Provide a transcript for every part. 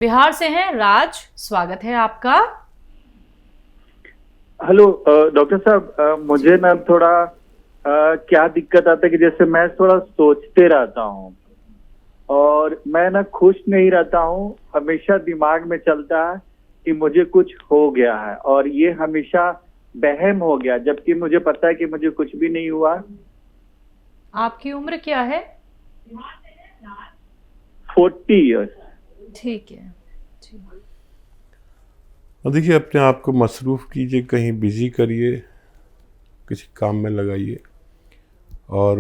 बिहार से हैं राज, स्वागत है आपका। हेलो डॉक्टर साहब, मुझे ना थोड़ा क्या दिक्कत आता है कि जैसे मैं थोड़ा सोचते रहता हूँ और मैं ना खुश नहीं रहता हूँ। हमेशा दिमाग में चलता है कि मुझे कुछ हो गया है और ये हमेशा वहम हो गया, जबकि मुझे पता है कि मुझे कुछ भी नहीं हुआ। आपकी उम्र क्या है? 40 ईयर्स। ठीक है जी। और देखिए, अपने आप को मसरूफ़ कीजिए, कहीं बिज़ी करिए, किसी काम में लगाइए। और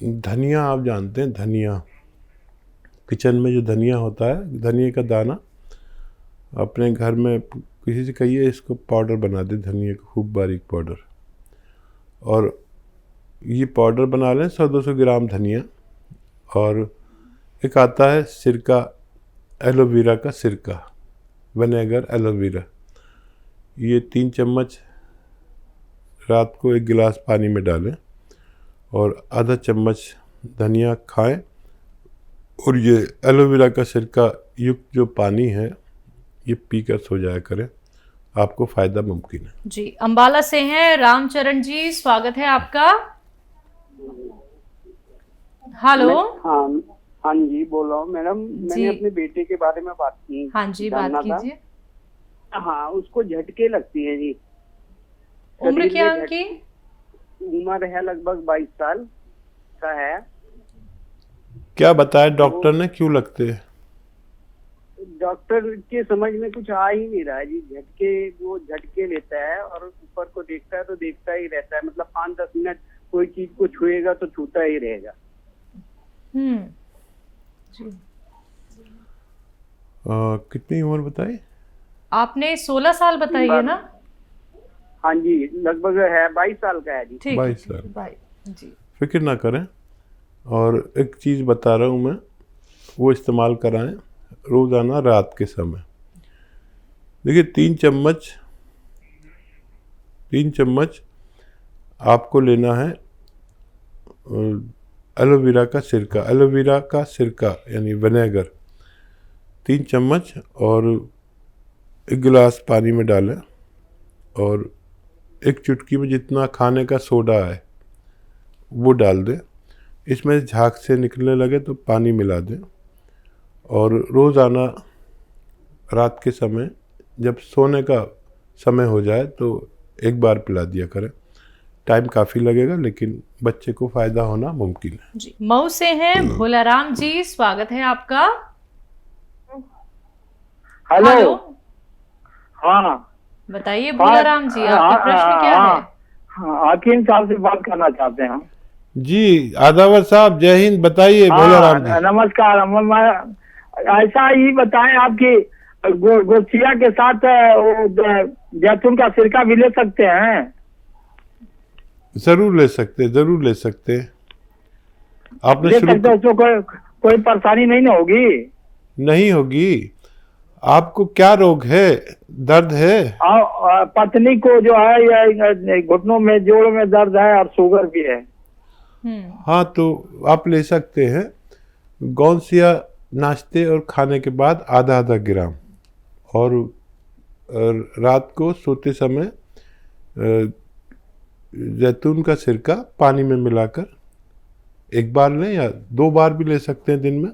धनिया, आप जानते हैं धनिया, किचन में जो धनिया होता है, धनिया का दाना, अपने घर में किसी से कहिए इसको पाउडर बना दे, धनिया का खूब बारीक पाउडर। और ये पाउडर बना लें 100-200 ग्राम धनिया। और एक आता है सिरका, एलोवेरा का सिरका, विनेगर एलोवेरा, ये 3 चम्मच रात को 1 गिलास पानी में डालें और आधा चम्मच धनिया खाएं। और ये एलोवेरा का सिरका युक्त जो पानी है ये पीकर सो जाया करें, आपको फ़ायदा मुमकिन है। जी, अंबाला से हैं रामचरण जी, स्वागत है आपका। हेलो। हाँ हाँ जी, बोल रहा हूँ मैडम। मैंने जी। अपने बेटे के बारे में बात की, हाँ जी, बात जानना था। कीजिए। हाँ, उसको झटके लगती है जी। उम्र शरीर क्या में है उनकी? उम्र है लगभग 22 साल का है। क्या बताया डॉक्टर ने, क्यों लगते हैं? डॉक्टर के समझ में कुछ आ ही नहीं रहा है जी। वो झटके लेता है और ऊपर को देखता है तो देखता ही रहता है, मतलब 5-10 मिनट कोई चीज को छुएगा तो छूता ही रहेगा। जी। कितनी उम्र बताई आपने 16 साल बताई है ना? हाँ जी, लगभग है 22 साल का है जी। ठीक 22 साल। 22 जी। फिक्र ना करें। और एक चीज़ बता रहा हूँ मैं, वो इस्तेमाल कराएं रोज़ाना रात के समय। देखिए, 3 चम्मच आपको लेना है एलोवेरा का सिरका यानी विनेगर, 3 चम्मच, और 1 गिलास पानी में डालें और 1 चुटकी में जितना खाने का सोडा है वो डाल दें। इसमें झाग से निकलने लगे तो पानी मिला दें और रोज़ाना रात के समय जब सोने का समय हो जाए तो एक बार पिला दिया करें। टाइम काफ़ी लगेगा लेकिन बच्चे को फ़ायदा होना मुमकिन है। जी, मऊ से हैं भोलाराम जी, स्वागत है आपका। हेलो। हाँ बताइए भोलाराम जी, आपका प्रश्न क्या है? हकीम साहब से बात करना चाहते हैं हम। जी, आदावर साहब, जय हिंद। बताइए भोलाराम जी। नमस्कार। ऐसा ही बताएं, आपकी गोसिया के साथ जैतून का सिरका भी ले सकते हैं? ज़रूर ले सकते, ज़रूर ले सकते। आपने ले शुरू सकते, उसमें कोई परेशानी नहीं ना होगी? नहीं होगी। आपको क्या रोग है, दर्द है? पत्नी को जो है ये घुटनों में, जोड़ में दर्द है और शुगर भी है। हाँ, तो आप ले सकते हैं गौनसिया नाश्ते और खाने के बाद आधा ग्राम, और रात को सोते समय जैतून का सिरका पानी में मिलाकर 1 बार लें या 2 बार भी ले सकते हैं दिन में।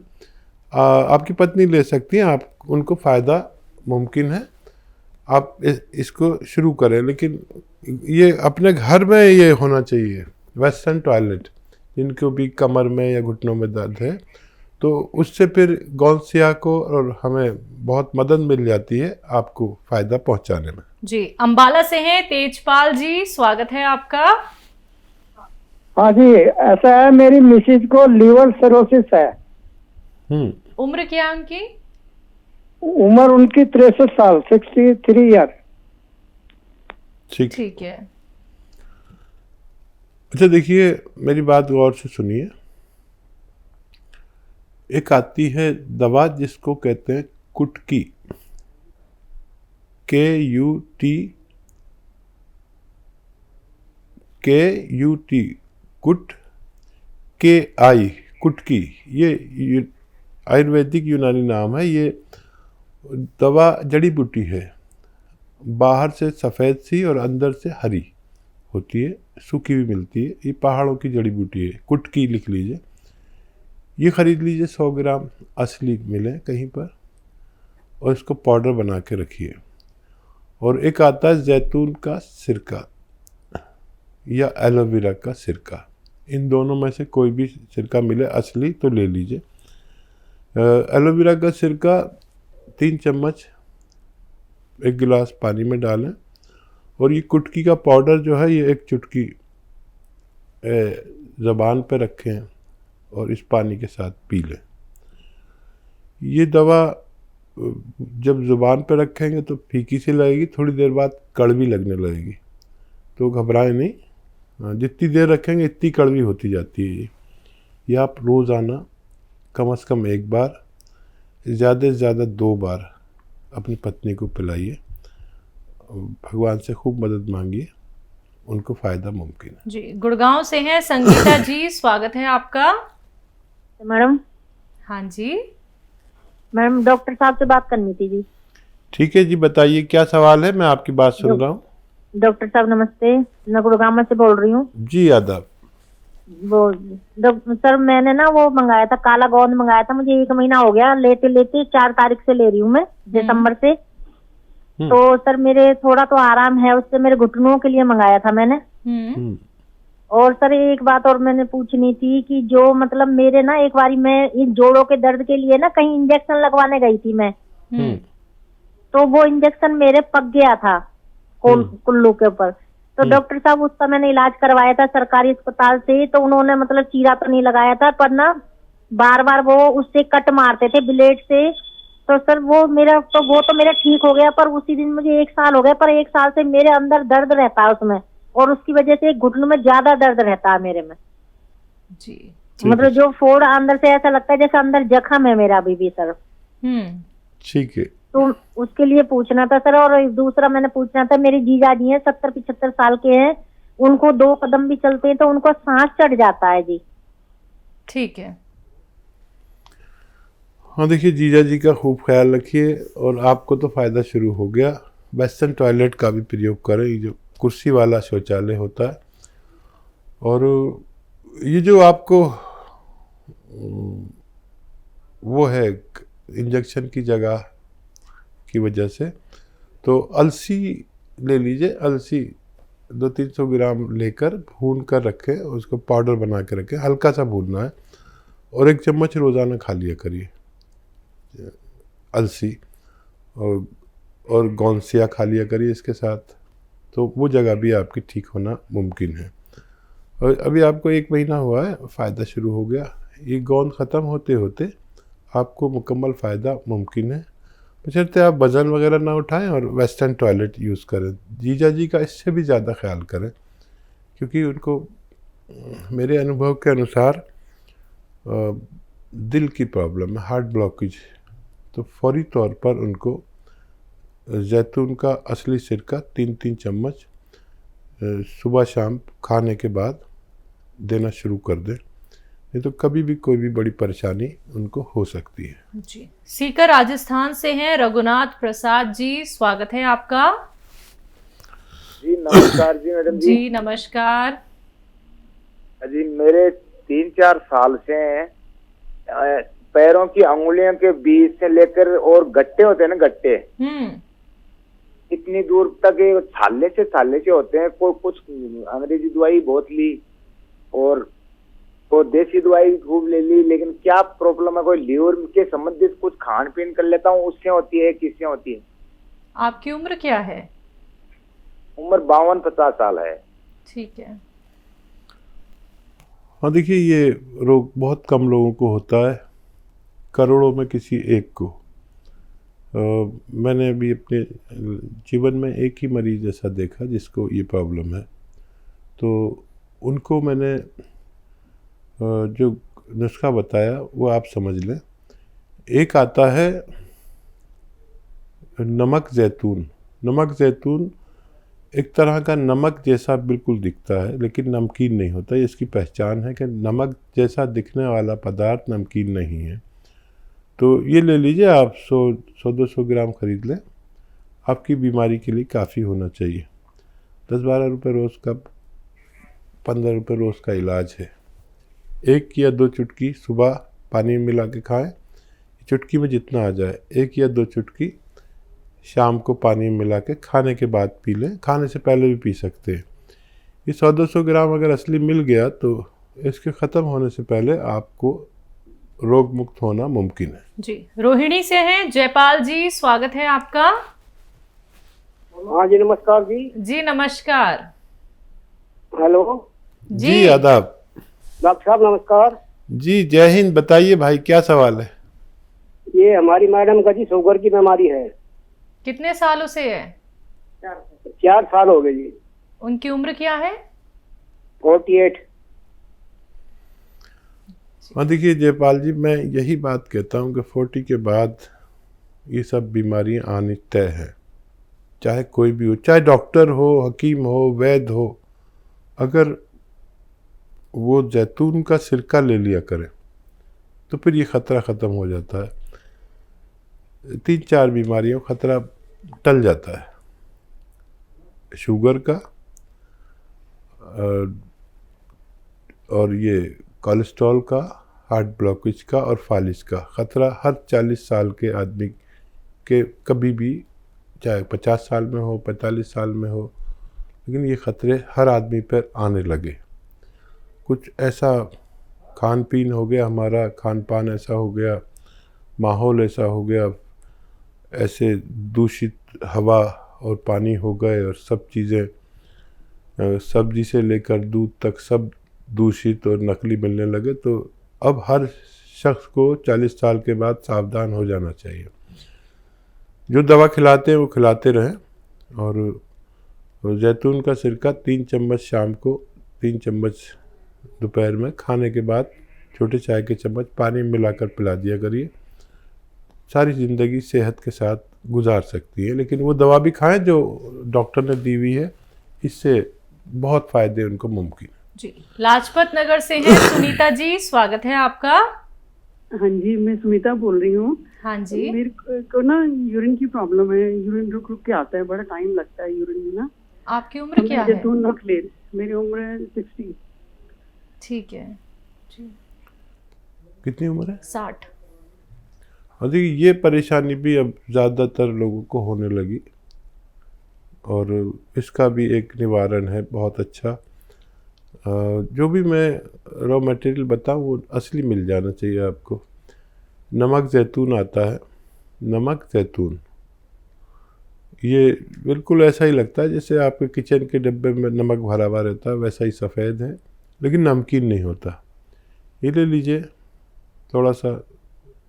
आपकी पत्नी ले सकती हैं, आप उनको फ़ायदा मुमकिन है। आप इसको शुरू करें, लेकिन ये अपने घर में ये होना चाहिए। वेस्टर्न टॉयलेट, जिनको भी कमर में या घुटनों में दर्द है, तो उससे फिर गौनसिया को और हमें बहुत मदद मिल जाती है आपको फ़ायदा पहुंचाने में। जी, अंबाला से हैं तेजपाल जी, स्वागत है आपका। हाँ जी, ऐसा है, मेरी मिसेज को लीवर सिरोसिस है। उम्र क्या है उनकी? उम्र उनकी 63 साल, 63 ईयर। ठीक है। अच्छा, देखिए, मेरी बात गौर से सुनिए। एक आती है दवा जिसको कहते हैं कुटकी, KUT, कुट, KI, कुटकी। ये आयुर्वेदिक यूनानी नाम है। ये दवा जड़ी बूटी है, बाहर से सफ़ेद सी और अंदर से हरी होती है, सूखी भी मिलती है। ये पहाड़ों की जड़ी बूटी है, कुटकी लिख लीजिए। ये ख़रीद लीजिए 100 ग्राम, असली मिले कहीं पर, और इसको पाउडर बना के रखिए। और एक आता है जैतून का सिरका या एलोवेरा का सिरका, इन दोनों में से कोई भी सिरका मिले असली तो ले लीजिए। एलोवेरा का सिरका 3 चम्मच 1 गिलास पानी में डालें, और ये कुटकी का पाउडर जो है ये 1 चुटकी ज़बान पे रखें और इस पानी के साथ पी लें। ये दवा जब ज़ुबान पे रखेंगे तो फीकी सी लगेगी, थोड़ी देर बाद कड़वी लगने लगेगी, तो घबराएं नहीं। जितनी देर रखेंगे इतनी कड़वी होती जाती है। ये आप रोज़ाना कम से कम 1 बार, ज़्यादा से ज़्यादा 2 बार अपनी पत्नी को पिलाइए। भगवान से खूब मदद मांगिए, उनको फ़ायदा मुमकिन है। जी, गुड़गांव से हैं संगीता जी, स्वागत है आपका। मैडम। हाँ जी मैडम, डॉक्टर साहब से बात करनी थी जी। ठीक है जी, बताइए क्या सवाल है, मैं आपकी बात सुन रहा हूँ। डॉक्टर साहब नमस्ते, मैं गुड़गांव से बोल रही हूँ। जी आदाब। वो सर मैंने ना वो मंगाया था, काला गोंद मंगाया था, मुझे 1 महीना हो गया लेते लेते। 4 तारीख से ले रही हूँ मैं, दिसंबर से। तो सर मेरे थोड़ा तो आराम है उससे, मेरे घुटनों के लिए मंगाया था मैंने। और सर एक बात और मैंने पूछनी थी कि जो मतलब मेरे ना एक बारी मैं इन जोड़ों के दर्द के लिए ना कहीं इंजेक्शन लगवाने गई थी मैं, तो वो इंजेक्शन मेरे पक गया था कुल्लू के ऊपर। तो डॉक्टर साहब उसका मैंने इलाज करवाया था सरकारी अस्पताल से, तो उन्होंने मतलब चीरा तो नहीं लगाया था, पर ना बार बार वो उससे कट मारते थे ब्लेड से। तो सर वो मेरा ठीक हो गया, पर उसी दिन मुझे 1 साल हो गया, पर 1 साल से मेरे अंदर दर्द रहता है उसमें, और उसकी वजह से घुटनों में ज्यादा दर्द रहता है मेरे में जी। मतलब जो फोड़ अंदर से ऐसा लगता है जैसे अंदर जख्म है मेरा अभी भी सर। ठीक है, तो उसके लिए पूछना था सर। और दूसरा मैंने पूछना था, मेरे जीजा जी हैं 70-75 साल के हैं, उनको 2 कदम भी चलते हैं तो उनको सांस चढ़ जाता है जी। ठीक है। हाँ देखिए, जीजा जी का खूब ख्याल रखिए, और आपको तो फ़ायदा शुरू हो गया। वेस्टर्न टॉयलेट का भी प्रयोग करें, ये जो कुर्सी वाला शौचालय होता है। और ये जो आपको वो है इंजेक्शन की जगह की वजह से, तो अलसी ले लीजिए। अलसी 200-300 ग्राम लेकर भून कर रखें, उसको पाउडर बना के रखें, हल्का सा भूनना है, और 1 चम्मच रोज़ाना खा लिया करिए अलसी। और गौनसिया खा लिया करिए इसके साथ, तो वो जगह भी आपकी ठीक होना मुमकिन है। और अभी आपको 1 महीना हुआ है, फ़ायदा शुरू हो गया। ये गोंद ख़त्म होते होते आपको मुकम्मल फ़ायदा मुमकिन है, बशर्ते आप वज़न वगैरह ना उठाएं और वेस्टर्न टॉयलेट यूज़ करें। जीजा जी का इससे भी ज़्यादा ख्याल करें, क्योंकि उनको मेरे अनुभव के अनुसार दिल की प्रॉब्लम है, हार्ट ब्लॉकेज। तो फौरी तौर पर उनको जैतून का असली सिरका 3-3 चम्मच सुबह शाम खाने के बाद देना शुरू कर दें, नहीं तो कभी भी कोई भी बड़ी परेशानी उनको हो सकती है। जी। सीकर राजस्थान से हैं रघुनाथ प्रसाद जी, स्वागत है आपका। जी नमस्कार जी मैडम जी। जी नमस्कार जी, मेरे 3-4 साल से पैरों की अंगुलियों के बीच से लेकर, और गट्टे होते हैं ना, गट्टे इतनी दूर तक छाले से होते हैं। कुछ अंग्रेजी दवाई बहुत ली और देसी दवाई खूब ले ली, लेकिन क्या प्रॉब्लम है, कोई लीवर के संबंधित कुछ खान पीन कर लेता हूँ, उससे होती है, किससे होती है? आपकी उम्र क्या है? उम्र 52-50 साल है। ठीक है। हाँ देखिए, ये रोग बहुत कम लोगों को होता है, करोड़ों में किसी एक को। मैंने अभी अपने जीवन में एक ही मरीज ऐसा देखा जिसको ये प्रॉब्लम है, तो उनको मैंने जो नुस्खा बताया वो आप समझ लें। एक आता है नमक जैतून। नमक जैतून एक तरह का नमक जैसा बिल्कुल दिखता है, लेकिन नमकीन नहीं होता। इसकी पहचान है कि नमक जैसा दिखने वाला पदार्थ नमकीन नहीं है। तो ये ले लीजिए आप, 100-200 ग्राम खरीद लें, आपकी बीमारी के लिए काफ़ी होना चाहिए। 10-12 रुपये रोज़ का, 15 रुपये रोज़ का इलाज है। 1 या 2 चुटकी सुबह पानी में मिला के खाएं, चुटकी में जितना आ जाए। 1 या 2 चुटकी शाम को पानी में मिला के खाने के बाद पी लें, खाने से पहले भी पी सकते हैं। ये 100-200 ग्राम अगर असली मिल गया तो इसके ख़त्म होने से पहले आपको रोग मुक्त होना मुमकिन है। जी, रोहिणी से हैं जयपाल जी, स्वागत है आपका। हाँ जी, नमस्कार जी। जी नमस्कार। हेलो जी आदाब। डॉक्टर साहब नमस्कार। जी जय हिंद। बताइए भाई, क्या सवाल है? ये हमारी मैडम का जी शुगर की बीमारी है। कितने सालों से है? 4 साल हो गए जी। उनकी उम्र क्या है? 48। हाँ देखिए जयपाल जी, मैं यही बात कहता हूँ कि 40 के बाद ये सब बीमारियाँ आनी तय है, चाहे कोई भी हो, चाहे डॉक्टर हो, हकीम हो, वैद्य हो। अगर वो जैतून का सिरका ले लिया करें तो फिर ये ख़तरा ख़त्म हो जाता है। 3-4 बीमारियों का ख़तरा टल जाता है। शुगर का और ये कोलेस्ट्रॉल का, हार्ट ब्लॉकेज का और फालिज का ख़तरा हर 40 साल के आदमी के कभी भी, चाहे 50 साल में हो, 45 साल में हो, लेकिन ये ख़तरे हर आदमी पर आने लगे। कुछ ऐसा खान पीन हो गया, हमारा खान पान ऐसा हो गया, माहौल ऐसा हो गया, ऐसे दूषित हवा और पानी हो गए और सब चीज़ें, सब्जी से लेकर दूध तक सब दूषित और नकली मिलने लगे। तो अब हर शख्स को 40 साल के बाद सावधान हो जाना चाहिए। जो दवा खिलाते हैं वो खिलाते रहें। और जैतून का सिरका 3 चम्मच शाम को, 3 चम्मच दोपहर में, खाने के बाद छोटे चाय के चम्मच पानी में मिलाकर पिला दिया करिए। सारी ज़िंदगी सेहत के साथ गुजार सकती है। लेकिन वो दवा भी खाएं जो डॉक्टर ने दी हुई है, इससे बहुत फ़ायदे उनको मुमकिन है। जी, लाजपत नगर से हैं सुनीता जी, स्वागत है आपका। हाँ जी, मैं सुनीता बोल रही हूँ। हाँ जी। मेरे को ना यूरिन की प्रॉब्लम है, यूरिन रुक रुक के आता है, बड़ा टाइम लगता है यूरिन में ना। आपकी उम्र क्या है? जैतून रख ले। मेरी उम्र है 60। ठीक है जी। कितनी उम्र है? 60। और देखिए ये परेशानी भी अब ज़्यादातर लोगों को होने लगी और इसका भी एक निवारण है बहुत अच्छा। जो भी मैं रॉ मटेरियल बताऊँ वो असली मिल जाना चाहिए आपको। नमक ज़ैतून आता है, नमक ज़ैतून, ये बिल्कुल ऐसा ही लगता है जैसे आपके किचन के डिब्बे में नमक भरा हुआ रहता है, वैसा ही सफ़ेद है, लेकिन नमकीन नहीं होता। ये ले लीजिए, थोड़ा सा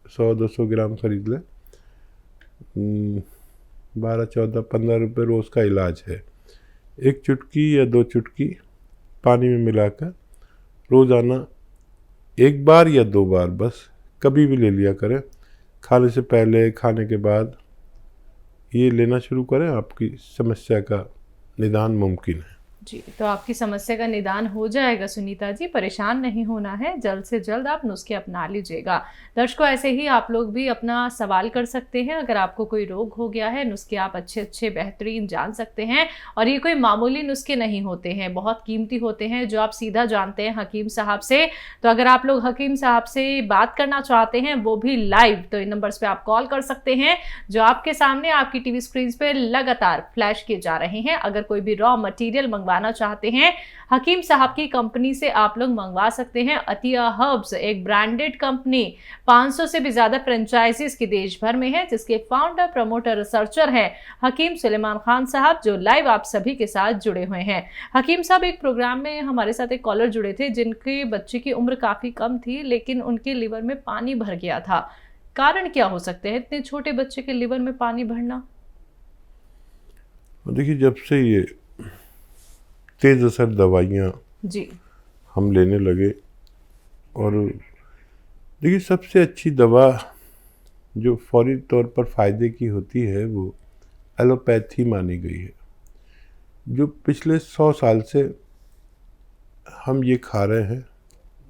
100-200 ग्राम खरीद लें। 12-14-15 रुपये रोज़ का इलाज है। 1 चुटकी या 2 चुटकी पानी में मिलाकर रोज़ाना 1 बार या 2 बार बस कभी भी ले लिया करें। खाने से पहले, खाने के बाद ये लेना शुरू करें, आपकी समस्या का निदान मुमकिन है। जी, तो आपकी समस्या का निदान हो जाएगा सुनीता जी, परेशान नहीं होना है। जल्द से जल्द आप नुस्खे अपना लीजिएगा। दर्शकों, ऐसे ही आप लोग भी अपना सवाल कर सकते हैं। अगर आपको कोई रोग हो गया है, नुस्खे आप अच्छे बेहतरीन जान सकते हैं। और ये कोई मामूली नुस्खे नहीं होते हैं, बहुत कीमती होते हैं, जो आप सीधा जानते हैं हकीम साहब से। तो अगर आप लोग हकीम साहब से बात करना चाहते हैं, वो भी लाइव, तो इन नंबर्स पर आप कॉल कर सकते हैं जो आपके सामने आपकी टीवी स्क्रीन पर लगातार फ्लैश किए जा रहे हैं। अगर कोई भी रॉ मटीरियल मंगवाना चाहते हैं, हकीम साहब की कंपनी से आप लोग मंगवा सकते हैं। अतिया हर्ब्स एक ब्रांडेड कंपनी, 500 से भी ज्यादा फ्रेंचाइजीज की देश भर में है, जिसके फाउंडर, प्रमोटर, रिसर्चर हैं हकीम सुलेमान खान साहब, जो लाइव आप सभी के साथ जुड़े हुए हैं। हकीम साहब एक प्रोग्राम में हमारे साथ एक कॉलर जुड़े थे जिनके बच्चे की उम्र काफी कम थी, लेकिन उनके लिवर में पानी भर गया था। कारण क्या हो सकते हैं इतने छोटे बच्चे के लिवर में पानी भरना? देखिए, जब से ये तेज़ असर दवाइयाँ जी हम लेने लगे, और देखिए सबसे अच्छी दवा जो फौरी तौर पर फ़ायदे की होती है वो एलोपैथी मानी गई है। जो पिछले 100 साल से हम ये खा रहे हैं,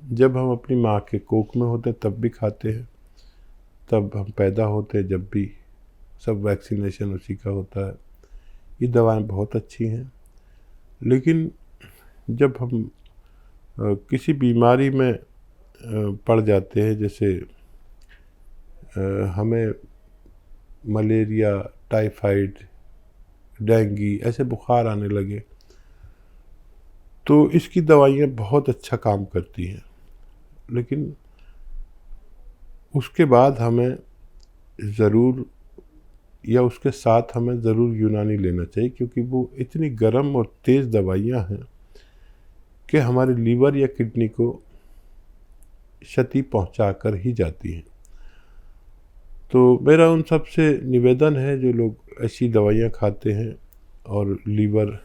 जब हम अपनी माँ के कोख में होते तब भी खाते हैं, तब हम पैदा होते हैं, जब भी सब वैक्सीनेशन उसी का होता है। ये दवाएं बहुत अच्छी हैं, लेकिन जब हम किसी बीमारी में पड़ जाते हैं, जैसे हमें मलेरिया, टाइफाइड, डेंगू ऐसे बुखार आने लगे, तो इसकी दवाइयाँ बहुत अच्छा काम करती हैं, लेकिन उसके बाद हमें ज़रूर या उसके साथ हमें ज़रूर यूनानी लेना चाहिए, क्योंकि वो इतनी गर्म और तेज़ दवाइयाँ हैं कि हमारे लीवर या किडनी को क्षति पहुंचा कर ही जाती हैं। तो मेरा उन सब से निवेदन है जो लोग ऐसी दवाइयाँ खाते हैं और लीवर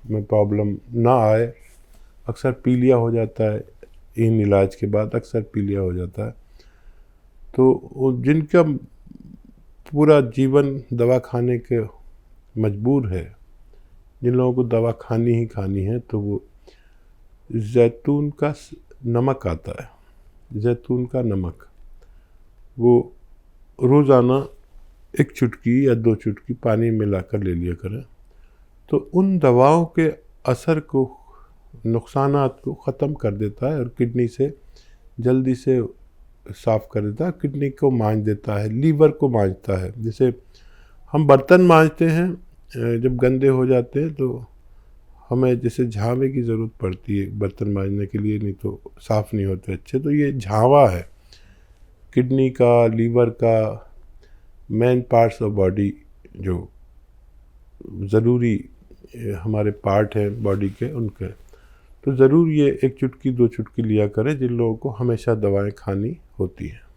में प्रॉब्लम ना आए, अक्सर पीलिया हो जाता है, इन इलाज के बाद अक्सर पीलिया हो जाता है, तो जिनका पूरा जीवन दवा खाने के मजबूर है, जिन लोगों को दवा खानी ही खानी है, तो वो जैतून का नमक आता है, जैतून का नमक, वो रोज़ाना 1 चुटकी या 2 चुटकी पानी में मिलाकर ले लिया करें, तो उन दवाओं के असर को, नुकसानात को ख़त्म कर देता है और किडनी से जल्दी से साफ़ कर देता है, किडनी को मांझ देता है, लीवर को मांझता है। जैसे हम बर्तन मांजते हैं, जब गंदे हो जाते हैं तो हमें जैसे झावे की ज़रूरत पड़ती है बर्तन मांजने के लिए, नहीं तो साफ़ नहीं होते अच्छे, तो ये झावा है किडनी का, लीवर का, मेन पार्ट्स ऑफ बॉडी जो ज़रूरी हमारे पार्ट हैं बॉडी के, उनके, तो ज़रूर ये 1 चुटकी 2 चुटकी लिया करें जिन लोगों को हमेशा दवाएं खानी होती हैं।